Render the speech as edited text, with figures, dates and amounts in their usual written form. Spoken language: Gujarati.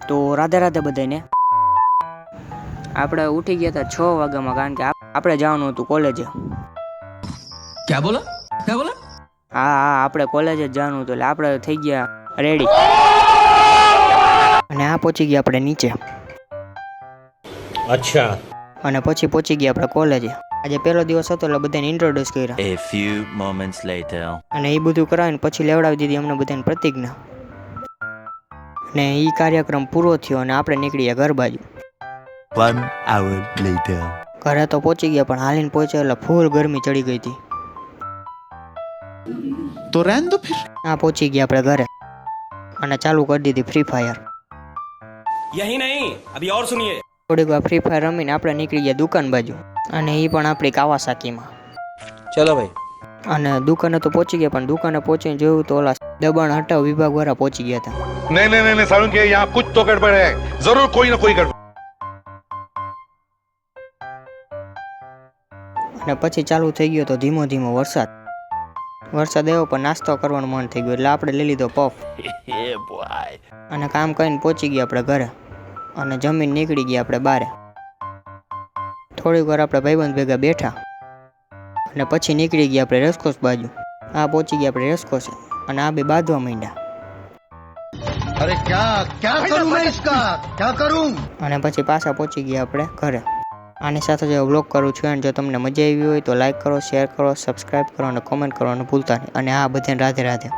તો રાધે રાધે બધાને. આપણે ઉઠી ગયા હતા 6 વાગ્યામાં, કારણ કે આપણે જવાનું હતું કોલેજે. क्या बोला क्या बोला? હા આપણે કોલેજ જ જવાનું હતું, એટલે આપણે થઈ ગયા રેડી અને પહોંચી ગયા આપણે નીચે. અચ્છા. અને પછી પહોંચી ગયા આપણે કોલેજે. આજે પહેલો દિવસ હતો એટલે બધાને ઇન્ટ્રોડ્યુસ કર્યા. A few moments later. અને એ બધું કરાવીને પછી લેવડાવી દીધી અમને બધાને પ્રતિજ્ઞા. ને એ કાર્યક્રમ પૂરો થયો અને આપણે નીકળી ગયા ઘર બાજુ. 1 hour later. ઘરે તો પહોંચી ગયા, પણ હાલીને પહોંચ્યા એટલે ફૂલ ગરમી ચડી ગઈ હતી. तो रहने दो फिर. પહોંચી ગયા આપણે ઘરે અને ચાલુ કરી દીધી ફ્રી ફાયર. यही नहीं, अभी और सुनिए. થોડીક વાર ફ્રી ફાયર રમીને આપણે નીકળી ગયા દુકાન બાજુ, અને એ પણ આપણી કાવાસાકીમાં. चलो भाई. અને દુકાને તો પહોંચી ગયા, પણ દુકાને પહોંચીને જોયું તો ઓલા દબાણ હટાવ વિભાગ વાળા પહોંચી ગયા હતા. नहीं नहीं नहीं सारुण के यहाँ कुछ तो गड़बड़ है, जरूर कोई ना कोई गड़बड़. અને પછી ચાલુ થઈ ગયો તો ધીમો ધીમો વરસાદ. વરસાદ આવ્યો પણ નાસ્તો કરવાનું મન થઈ ગયું, એટલે આપણે લઈ લીધો પફ. Yeah, boy. અને કામ કરીને પહોંચી ગયા આપણે ઘરે અને જમીન નીકળી ગયા આપણે બારે. થોડીક વાર આપણે ભાઈબંધ ભેગા બેઠા અને પછી નીકળી ગયા આપણે રેસકોર્સ બાજુ. પહોંચી ગયા આપણે રેસકોર્સ અને બે બાંધવા માંડ્યા. अरे क्या क्या करूं मैं इसका क्या करूं? અને પછી પાછા પહોંચી ગયા આપણે ઘરે. આની સાથે જો વ્લોગ કરું છું, અને જો તમને મજા આવી હોય તો લાઈક કરો, શેર કરો, સબસ્ક્રાઈબ કરો અને કોમેન્ટ કરવાનું ભૂલતા નહીં. અને બધાને રાધે રાધે.